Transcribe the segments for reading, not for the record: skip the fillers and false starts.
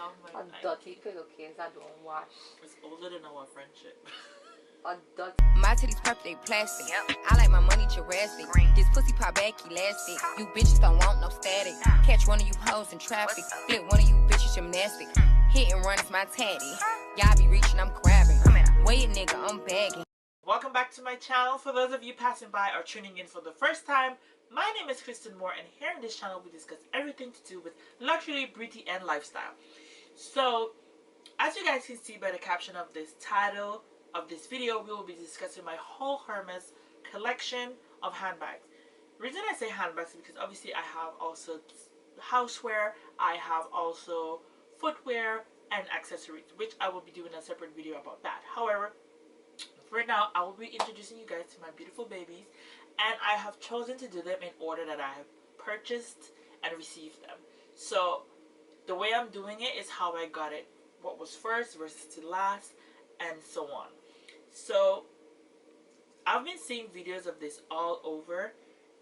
A dirty pillowcase that don't wash. It's older than our friendship. A dirty. My titties purple, they plastic. Yep. I like my money Jurassic. This pussy pop back elastic. You bitches don't want no static. Catch one of you hoes in traffic. Flip one of you bitches gymnastic. Hit and run is my tatty. Y'all be reaching, I'm grabbing. Wait, nigga, I'm bagging. Welcome back to my channel. For those of you passing by or tuning in for the first time, my name is Kristen Moore, and here on this channel we discuss everything to do with luxury, beauty, and lifestyle. So, as you guys can see by the caption of this title of this video, we will be discussing my whole Hermes collection of handbags. The reason I say handbags is because obviously I have also houseware, I have also footwear and accessories, which I will be doing a separate video about that. However, for now, I will be introducing you guys to my beautiful babies, and I have chosen to do them in order that I have purchased and received them. So the way I'm doing it is how I got it, what was first versus to last, and so on. So I've been seeing videos of this all over,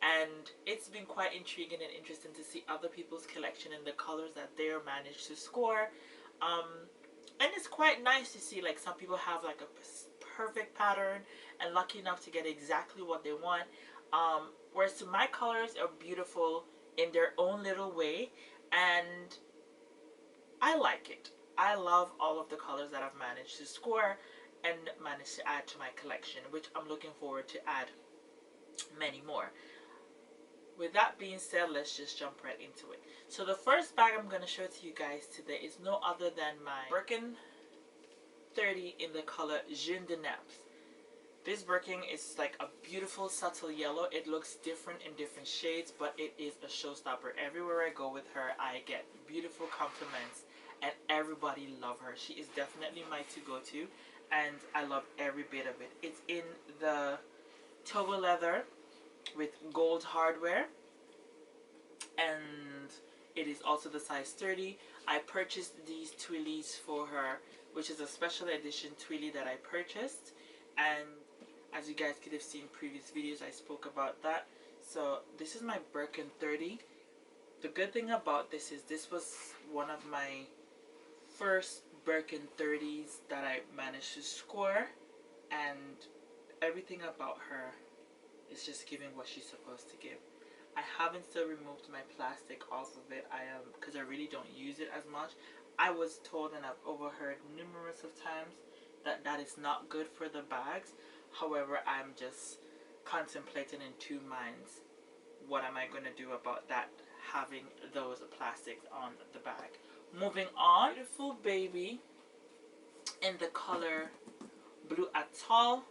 and it's been quite intriguing and interesting to see other people's collection and the colors that they managed to score. And it's quite nice to see, like, some people have like a perfect pattern and lucky enough to get exactly what they want, whereas to my colors are beautiful in their own little way, and I like it. I love all of the colors that I've managed to score and managed to add to my collection, which I'm looking forward to add many more. With that being said, let's just jump right into it. So the first bag I'm going to show to you guys today is no other than my BIRKIN 30 in the color Jaune de Naples. This BIRKIN is like a beautiful subtle yellow. It looks different in different shades, but it is a showstopper. Everywhere I go with her, I get beautiful compliments, and everybody love her. She is definitely my to-go-to, and I love every bit of it. It's in the TOGO leather with gold hardware, and it is also the size 30. I purchased these twillies for her, which is a special edition twilly that I purchased, and as you guys could have seen in previous videos, I spoke about that. So this is my BIRKIN 30. The good thing about this is this was one of my first BIRKIN 30s that I managed to score, and everything about her is just giving what she's supposed to give. I haven't still removed my plastic off of it. Because I really don't use it as much. I was told, and I've overheard numerous of times, that that is not good for the bags. However, I'm just contemplating in two minds, what am I going to do about that, having those plastics on the bag. Moving on, beautiful baby in the color Blue Atoll.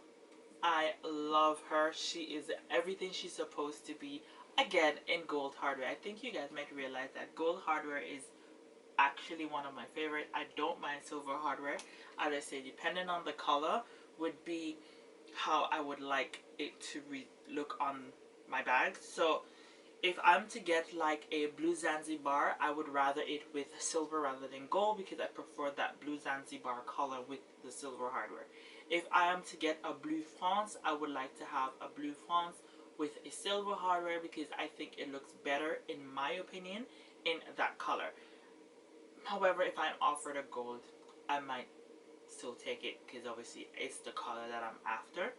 I love her. She is everything she's supposed to be. Again, in gold hardware. I think you guys might realize that gold hardware is actually one of my favorite. I don't mind silver hardware. As I say, depending on the color would be how I would like it to look on my bag. So if I'm to get like a blue Zanzibar, I would rather it with silver rather than gold, because I prefer that blue Zanzibar color with the silver hardware. If I am to get a blue France, I would like to have a blue France with a silver hardware, because I think it looks better, in my opinion, in that color. However, if I'm offered a gold, I might still take it, because obviously it's the color that I'm after.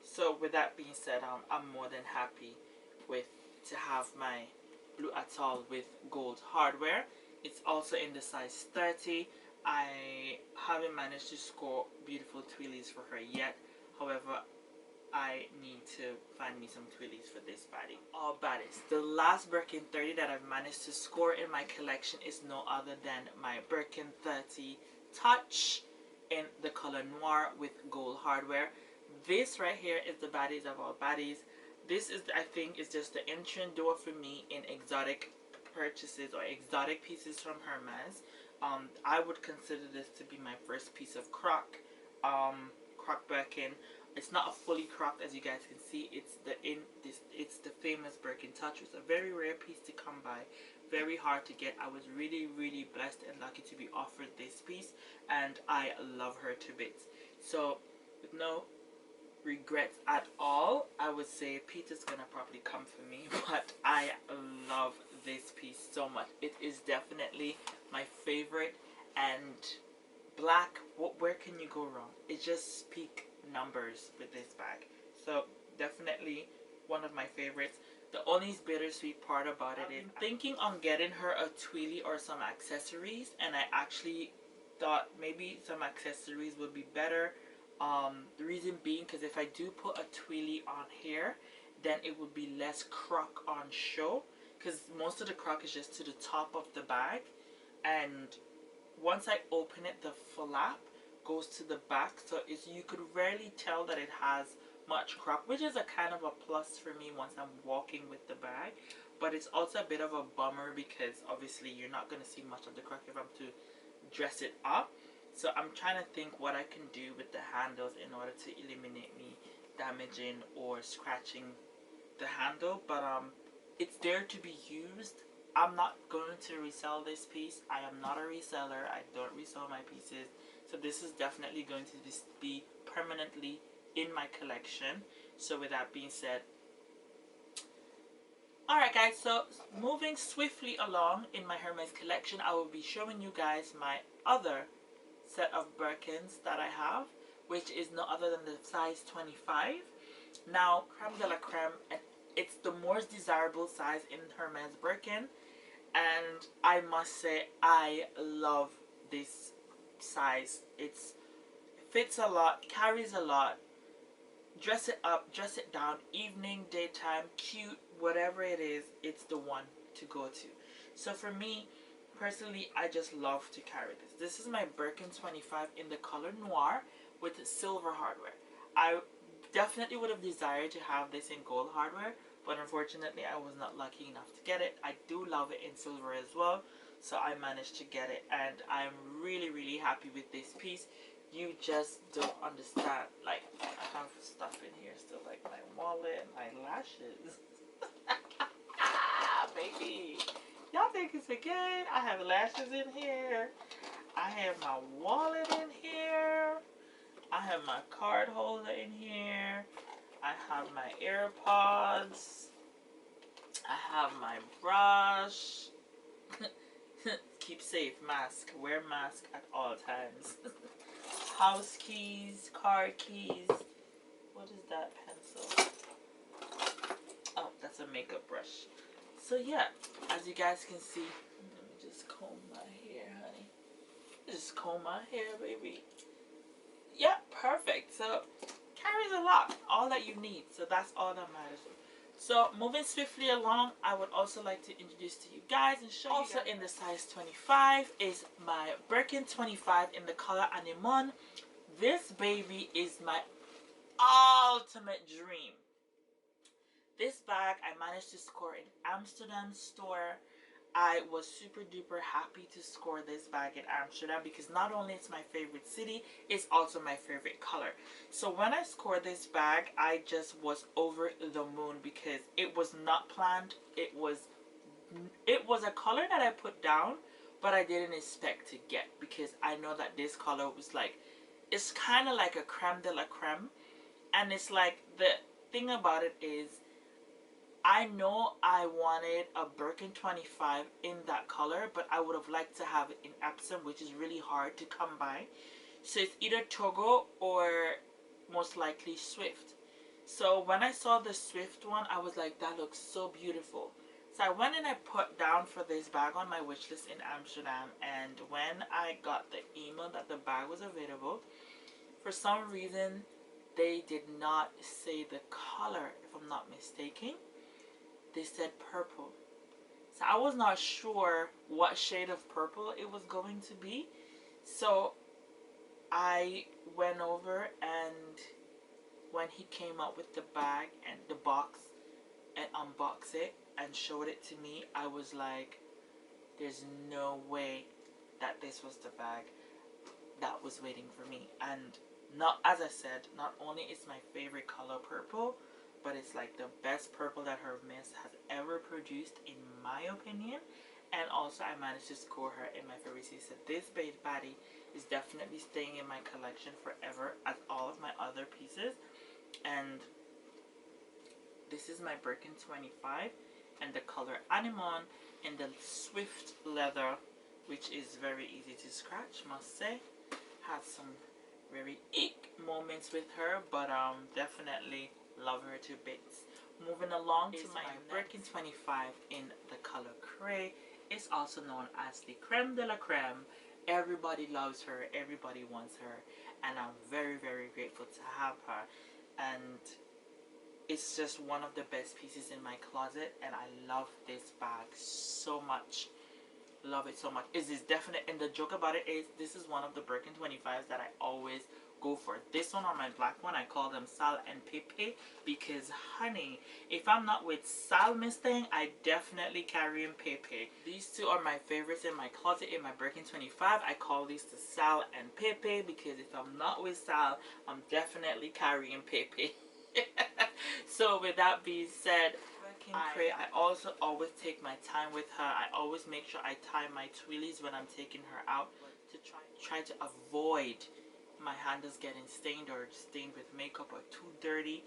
So with that being said, I'm more than happy to have my Blue Atoll with gold hardware. It's also in the size 30. I haven't managed to score beautiful twillies for her yet. However, I need to find me some twillies for this baddie. Oh, baddies. The last BIRKIN 30 that I've managed to score in my collection is no other than my BIRKIN 30 Touch in the color Noir with gold hardware. This right here is the baddies of all baddies. This is, I think, is just the entrance door for me in exotic purchases or exotic pieces from Hermes. I would consider this to be my first piece of croc BIRKIN. It's not a fully cropped, as you guys can see. It's the famous BIRKIN Touch. It's a very rare piece to come by, very hard to get. I was really blessed and lucky to be offered this piece, and I love her to bits. So with no regrets at all, I would say Peter's gonna probably come for me, but I love this piece so much. It is definitely my favorite and black. Where can you go wrong? It just speaks numbers with this bag. So definitely one of my favorites. The only bittersweet part about it is thinking on getting her a twilly or some accessories, and I actually thought maybe some accessories would be better. The reason being because if I do put a twilly on here, then it would be less croc on show, because most of the croc is just to the top of the bag, and once I open it, the flap goes to the back, so you could rarely tell that it has much croc, which is a kind of a plus for me once I'm walking with the bag. But it's also a bit of a bummer because obviously you're not going to see much of the croc if I'm to dress it up. So I'm trying to think what I can do with the handles in order to eliminate me damaging or scratching the handle. But it's there to be used. I'm not going to resell this piece. I am not a reseller. I don't resell my pieces. So this is definitely going to be permanently in my collection. So with that being said, alright guys, so moving swiftly along in my Hermes collection, I will be showing you guys my other set of Birkins that I have, which is no other than the size 25. Now, creme de la creme, it's the most desirable size in Hermes Birkin, and I must say I love this size. It fits a lot, carries a lot. Dress it up, dress it down, evening, daytime, cute, whatever it is, it's the one to go to. So for me, personally, I just love to carry this. This is my Birkin 25 in the color noir with silver hardware. I definitely would have desired to have this in gold hardware, but unfortunately I was not lucky enough to get it. I do love it in silver as well, so I managed to get it, and I'm really, really happy with this piece. You just don't understand. Like, I have stuff in here still, like my wallet and my lashes. Baby, y'all think it's a game? I have lashes in here. I have my wallet in here. I have my card holder in here. I have my AirPods. I have my brush. Keep safe, mask. Wear mask at all times. House keys, car keys. What is that pencil? Oh, that's a makeup brush. So yeah, as you guys can see, let me just comb my hair, honey. Just comb my hair, baby. Yeah, perfect. So carries a lot, all that you need. So that's all that matters. So moving swiftly along, I would also like to introduce to you guys and show also you in the size 25 is my Birkin 25 in the color Anemone. This baby is my ultimate dream. This bag I managed to score in Amsterdam store. I was super duper happy to score this bag in Amsterdam because not only it's my favorite city, it's also my favorite color. So when I scored this bag, I just was over the moon because it was not planned. It was a color that I put down, but I didn't expect to get, because I know that this color was like, it's kind of like a creme de la creme, and it's like, the thing about it is, I know I wanted a Birkin 25 in that color, but I would have liked to have it in Epsom, which is really hard to come by. So it's either Togo or most likely Swift. So when I saw the Swift one, I was like, that looks so beautiful. So I went and I put down for this bag on my wish list in Amsterdam, and when I got the email that the bag was available, for some reason they did not say the color, if I'm not mistaken. They said purple. So I was not sure what shade of purple it was going to be. So I went over, and when he came out with the bag and the box and unboxed it and showed it to me, I was like, there's no way that this was the bag that was waiting for me. And not, as I said, not only is my favorite color purple, but it's like the best purple that Hermes has ever produced, in my opinion. And also I managed to score her in my favorite series. So this baddie is definitely staying in my collection forever, as all of my other pieces. And this is my Birkin 25 and the color Anemone in the Swift leather which is very easy to scratch, must say. Had some very ick moments with her, but definitely love her to bits. Moving along to my Birkin 25 in the color Cray. It's also known as the creme de la creme. Everybody loves her, everybody wants her, and I'm very, very grateful to have her. And it's just one of the best pieces in my closet, and I love this bag so much. Love it so much. Is definite, and the joke about it is this is one of the Birkin 25s that I always go for. This one or my black one, I call them Sal and Pepe, because honey, if I'm not with Sal Mustang, I definitely carry in Pepe. These two are my favorites in my closet. In my Birkin 25, I call these the Sal and Pepe, because if I'm not with Sal, I'm definitely carrying Pepe. So with that being said, I also always take my time with her. I always make sure I tie my twirlies when I'm taking her out to try to avoid my handles getting stained or stained with makeup or too dirty.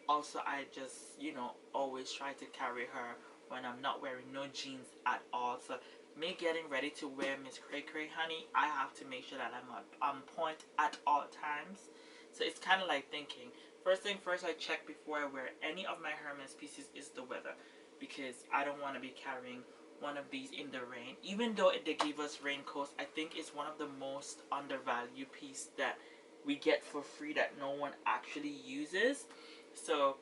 Also, I just, you know, always try to carry her when I'm not wearing no jeans at all. So me getting ready to wear Miss Cray Cray, honey, I have to make sure that I'm on point at all times. So it's kind of like thinking, first thing first, I check before I wear any of my Hermes pieces is the weather, because I don't want to be carrying one of these in the rain. Even though they give us raincoats, I think it's one of the most undervalued pieces that we get for free that no one actually uses. So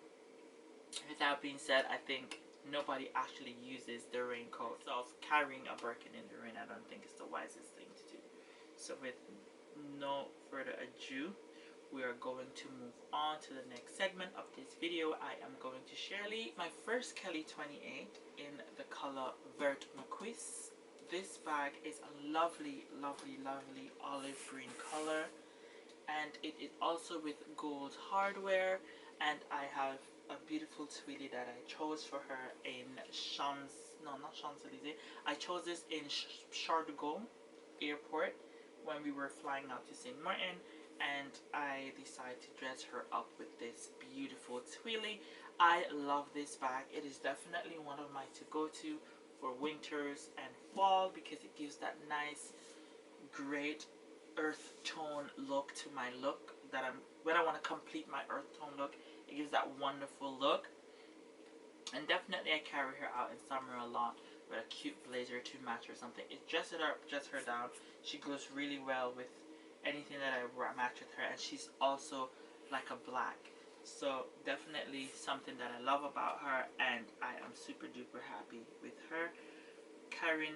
with that being said, I think nobody actually uses the raincoat. So carrying a Birkin in the rain, I don't think is the wisest thing to do. So with no further ado, we are going to move on to the next segment of this video. I am going to share my first Kelly 28 in the color Vert Marquise. This bag is a lovely, lovely, lovely olive green color, and it is also with gold hardware. And I have a beautiful twilly that I chose for her in Champs-Élysées. I chose this in Charles de Gaulle Airport when we were flying out to St. Martin. And I decided to dress her up with this beautiful twilly. I love this bag. It is definitely one of my to-go-to for winters and fall, because it gives that nice, great earth tone look to my look. When I want to complete my earth tone look, it gives that wonderful look. And definitely I carry her out in summer a lot with a cute blazer to match or something. It dresses her up, dresses her down. She goes really well with anything that I match with her, and she's also like a black, so definitely something that I love about her, and I am super duper happy with her. Carrying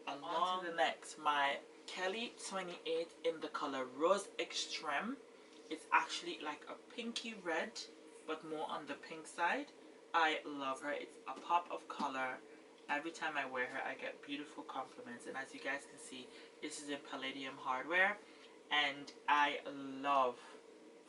along to the next, my Kelly 28 in the color Rose Extreme. It's actually like a pinky red, but more on the pink side. I love her. It's a pop of color. Every time I wear her, I get beautiful compliments, and as you guys can see, this is in palladium hardware. And I love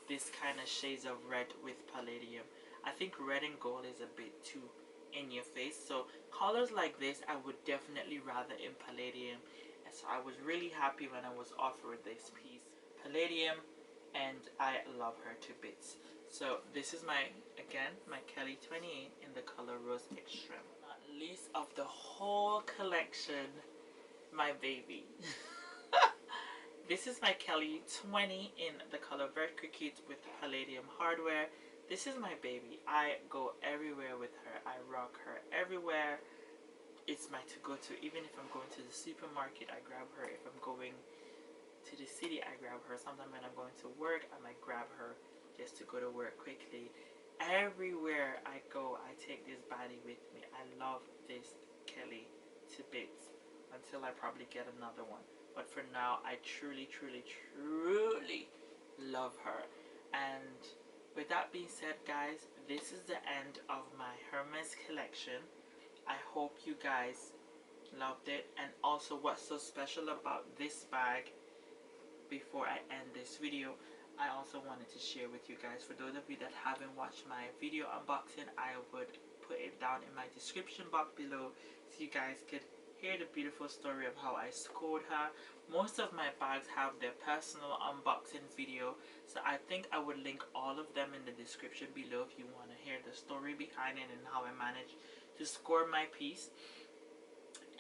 this kind of shades of red with palladium. I think red and gold is a bit too in your face. So colors like this, I would definitely rather in palladium. And so I was really happy when I was offered this piece. Palladium, and I love her to bits. So this is my Kelly 28 in the color Rose Extreme. Not least of the whole collection, my baby. This is my Kelly 20 in the color Vert Cricket with palladium hardware. This is my baby. I go everywhere with her. I rock her everywhere. It's my to-go-to. Even if I'm going to the supermarket, I grab her. If I'm going to the city, I grab her. Sometimes when I'm going to work, I might grab her just to go to work quickly. Everywhere I go, I take this body with me. I love this Kelly to bits until I probably get another one. But for now, I truly, truly, truly love her. And with that being said, guys, this is the end of my Hermes collection. I hope you guys loved it. And also, what's so special about this bag, before I end this video, I also wanted to share with you guys. For those of you that haven't watched my video unboxing, I would put it down in my description box below so you guys could hear the beautiful story of how I scored her. Most of my bags have their personal unboxing video, so I think I would link all of them in the description below if you want to hear the story behind it and how I managed to score my piece.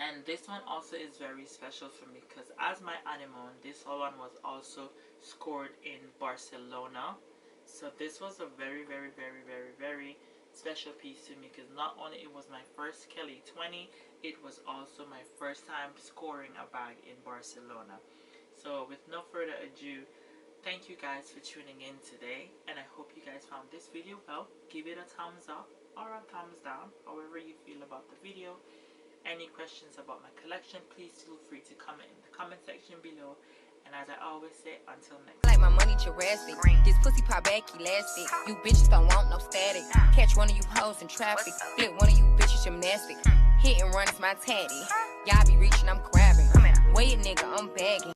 And this one also is very special for me because as my anemone, this one was also scored in Barcelona. So this was a very, very, very, very, very special piece to me because not only it was my first Kelly 20, it was also my first time scoring a bag in Barcelona. So with no further ado, thank you guys for tuning in today, and I hope you guys found this video well. Give it a thumbs up or a thumbs down, however you feel about the video. Any questions about my collection, please feel free to comment in the comment section below. And as I always say, until next time. Like my money Jurassic. This pussy pop back elastic. You bitches don't want no static. Catch one of you hoes in traffic. Flip one of you bitches gymnastic. Hit and run is my taddy. Y'all be reaching, I'm grabbing. Wait, nigga, I'm bagging.